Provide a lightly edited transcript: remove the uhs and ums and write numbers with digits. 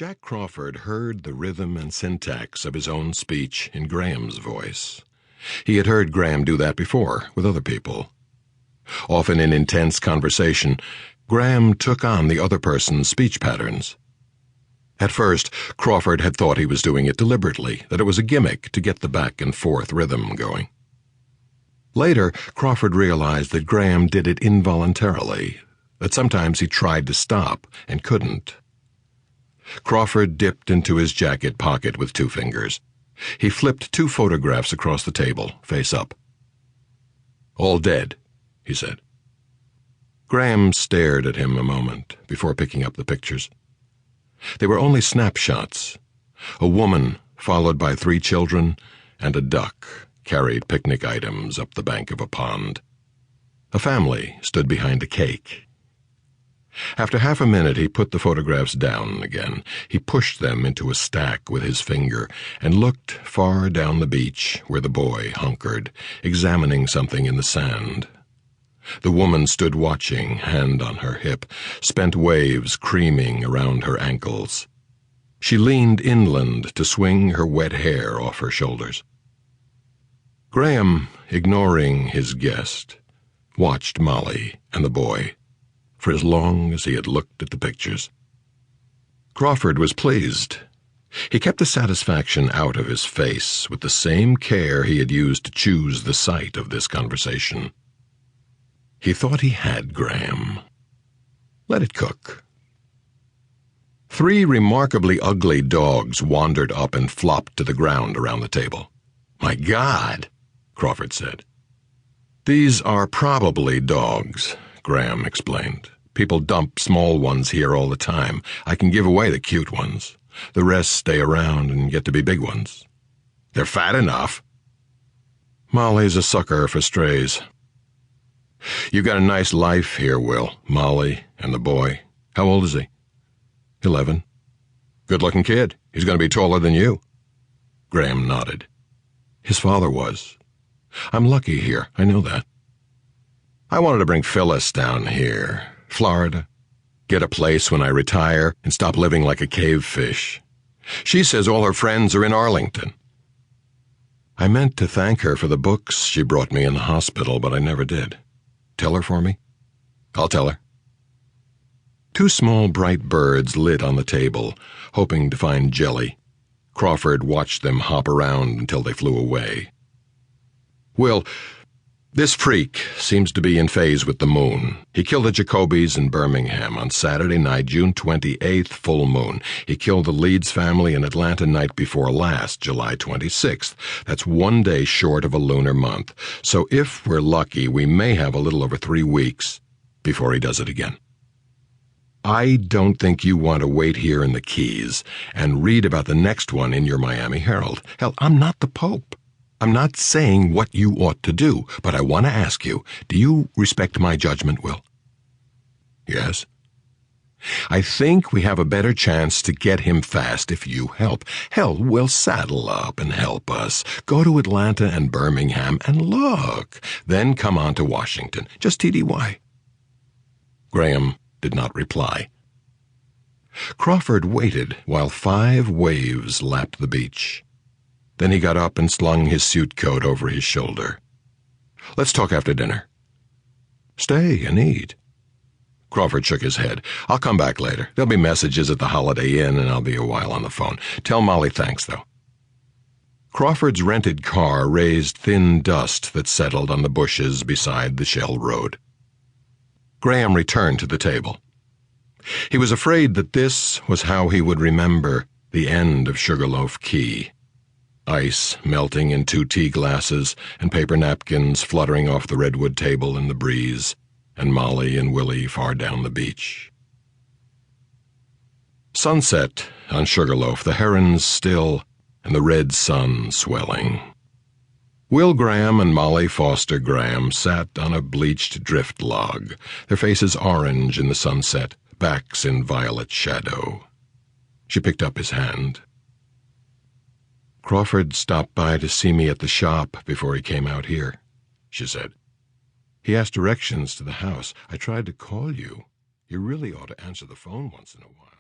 Jack Crawford heard the rhythm and syntax of his own speech in Graham's voice. He had heard Graham do that before with other people. Often in intense conversation, Graham took on the other person's speech patterns. At first, Crawford had thought he was doing it deliberately, that it was a gimmick to get the back-and-forth rhythm going. Later, Crawford realized that Graham did it involuntarily, that sometimes he tried to stop and couldn't. Crawford dipped into his jacket pocket with 2 fingers. He flipped 2 photographs across the table, face up. "All dead," he said. Graham stared at him a moment before picking up the pictures. They were only snapshots. A woman, followed by 3 children, and a duck carried picnic items up the bank of a pond. A family stood behind a cake. After half a minute, he put the photographs down again. He pushed them into a stack with his finger and looked far down the beach where the boy hunkered, examining something in the sand. The woman stood watching, hand on her hip, spent waves creaming around her ankles. She leaned inland to swing her wet hair off her shoulders. Graham, ignoring his guest, watched Molly and the boy for as long as he had looked at the pictures. Crawford was pleased. He kept the satisfaction out of his face with the same care he had used to choose the site of this conversation. He thought he had Graham. Let it cook. 3 remarkably ugly dogs wandered up and flopped to the ground around the table. "My God," Crawford said. "These are probably dogs," Graham explained. "People dump small ones here all the time. I can give away the cute ones. The rest stay around and get to be big ones. They're fat enough." "Molly's a sucker for strays." "You got a nice life here, Will. Molly and the boy. How old is he?" 11. "Good-looking kid. He's going to be taller than you." Graham nodded. "His father was. I'm lucky here, I know that. I wanted to bring Phyllis down here, Florida, get a place when I retire and stop living like a cave fish. She says all her friends are in Arlington. I meant to thank her for the books she brought me in the hospital, but I never did. Tell her for me?" "I'll tell her." 2 small bright birds lit on the table, hoping to find jelly. Crawford watched them hop around until they flew away. "Will, this freak seems to be in phase with the moon. He killed the Jacobys in Birmingham on Saturday night, June 28th, full moon. He killed the Leeds family in Atlanta night before last, July 26th. That's 1 day short of a lunar month. So if we're lucky, we may have a little over 3 weeks before he does it again. I don't think you want to wait here in the Keys and read about the next one in your Miami Herald. Hell, I'm not the Pope. I'm not saying what you ought to do, but I want to ask you, do you respect my judgment, Will?" "Yes." "I think we have a better chance to get him fast if you help. Hell, we'll saddle up and help us. Go to Atlanta and Birmingham and look. Then come on to Washington. Just TDY. Graham did not reply. Crawford waited while 5 waves lapped the beach. Then he got up and slung his suit coat over his shoulder. "Let's talk after dinner." "Stay and eat." Crawford shook his head. "I'll come back later. There'll be messages at the Holiday Inn and I'll be a while on the phone. Tell Molly thanks, though." Crawford's rented car raised thin dust that settled on the bushes beside the shell road. Graham returned to the table. He was afraid that this was how he would remember the end of Sugarloaf Key. Ice melting in 2 tea glasses and paper napkins fluttering off the redwood table in the breeze, and Molly and Willie far down the beach. Sunset on Sugarloaf, the herons still, and the red sun swelling. Will Graham and Molly Foster Graham sat on a bleached drift log, their faces orange in the sunset, backs in violet shadow. She picked up his hand. "Crawford stopped by to see me at the shop before he came out here," she said. "He asked directions to the house. I tried to call you. You really ought to answer the phone once in a while."